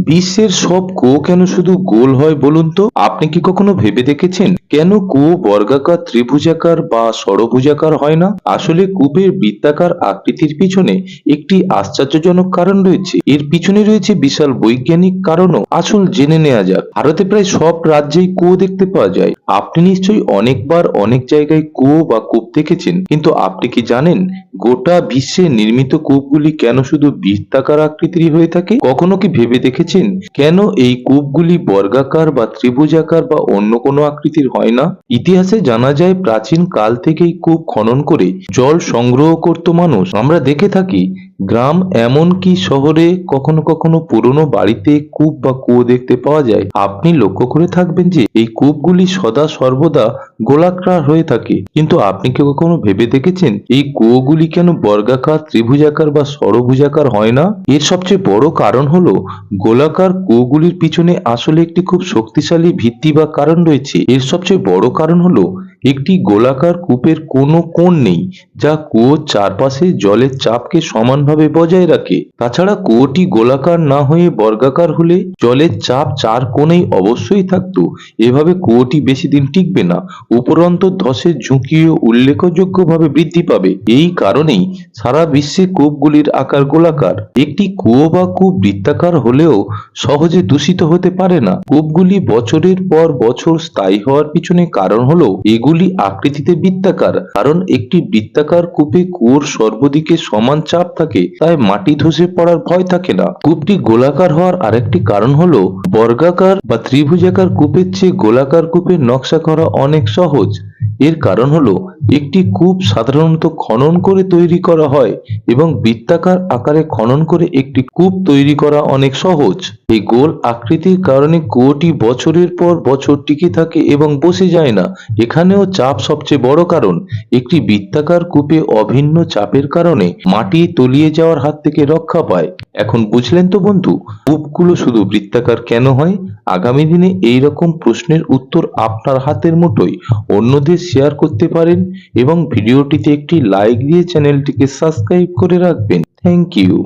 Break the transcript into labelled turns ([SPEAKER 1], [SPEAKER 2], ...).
[SPEAKER 1] বিশ্বের সব কুয়ো কেন শুধু গোল হয় বলুন তো? আপনি কি কখনো ভেবে দেখেছেন কেন কুয়ো বর্গাকার, ত্রিভুজাকার বা ষড়ভুজাকার হয় না? আসলে কূপের বৃত্তাকার আকৃতির পিছনে একটি আশ্চর্যজনক কারণ রয়েছে। এর পিছনে রয়েছে বিশাল বৈজ্ঞানিক কারণও। আসল জেনে নেওয়া যাক। ভারতে প্রায় সব রাজ্যেই কুয়ো দেখতে পাওয়া যায়। আপনি নিশ্চয়ই অনেকবার অনেক জায়গায় কুয়ো বা কূপ দেখেছেন, কিন্তু আপনি কি জানেন গোটা বিশ্বে নির্মিত কূপগুলি কেন শুধু বৃত্তাকার আকৃতির হয়ে থাকে? কখনো কি ভেবে দেখেছেন কেন এই কূপগুলি বর্গাকার বা ত্রিভুজাকার বা অন্য কোনো আকৃতির হয় না? ইতিহাসে জানা যায় প্রাচীন কাল থেকেই কূপ খনন করে জল সংগ্রহ করত মানুষ। আমরা দেখে থাকি গ্রাম, এমনকি শহরে কখনো কখনো পুরনো বাড়িতে কূপ বা কুয়ো দেখতে পাওয়া যায়। আপনি লক্ষ্য করে থাকবেন যে এই কূপগুলি সদা সর্বদা গোলাকার হয়ে থাকে, কিন্তু আপনি কি কখনো ভেবে দেখেছেন এই কুয়োগুলি কেন বর্গাকার, ত্রিভুজাকার বা ষড়ভুজাকার হয় না? এর সবচেয়ে বড় কারণ হলো গোলাকার কুয়োগুলির পিছনে আসলে একটি খুব শক্তিশালী ভিত্তি বা কারণ রয়েছে। এর সবচেয়ে বড় কারণ হলো একটি গোলাকার কূপের কোনো কোণ নেই যা কুয়োর চারপাশে জলের চাপকে সমানভাবে বজায় রাখে। তাছাড়া কুয়োটি গোলাকার না হয়ে বর্গাকার হলে জলের চাপ চার কোণেই অবশ্যই থাকতো। এভাবে কুয়োটি বেশি দিন টিকবে না, উপরন্তু ধসের ঝুঁকিও উল্লেখযোগ্যভাবে বৃদ্ধি পাবে। এই কারণেই সারা বিশ্বে কূপগুলির আকার গোলাকার। একটি কুয়ো বা কূপ বৃত্তাকার হলেও সহজে দূষিত হতে পারে না। কূপগুলি বছরের পর বছর স্থায়ী হওয়ার পিছনে কারণ হলো এগুলি আকৃতিতে বৃত্তাকার। কারণ একটি বৃত্তাকার কূপে কুয়োর সর্বদিকে সমান চাপ থাকে, তাই মাটি ধসে পড়ার ভয় থাকে না। কূপটি গোলাকার হওয়ার আরেকটি কারণ হলো বর্গাকার বা ত্রিভুজাকার কূপের চেয়ে গোলাকার কূপের নকশা করা অনেক সহজ। এর কারণ হলো একটি কূপ সাধারণত খনন করে তৈরি করা হয় এবং বৃত্তাকার আকারে খনন করে একটি কূপ তৈরি করা অনেক সহজ। এই গোল আকৃতির কারণে কুয়োটি বছরের পর বছর টিকে থাকে এবং বসে যায় না। এখানেও চাপ সবচেয়ে বড় কারণ। একটি বৃত্তাকার কূপে অভিন্ন চাপের কারণে মাটি তলিয়ে যাওয়ার হাত থেকে রক্ষা পায়। এখন বুঝলেন তো বন্ধু, কূপগুলো শুধু বৃত্তাকার কেন হয়? আগামী দিনে এই রকম প্রশ্নের উত্তর আপনার হাতের মুঠোয়। অন্যদের শেয়ার করতে পারেন এবং ভিডিওটিতে একটি লাইক দিয়ে চ্যানেলটিকে সাবস্ক্রাইব করে রাখবেন। Thank you.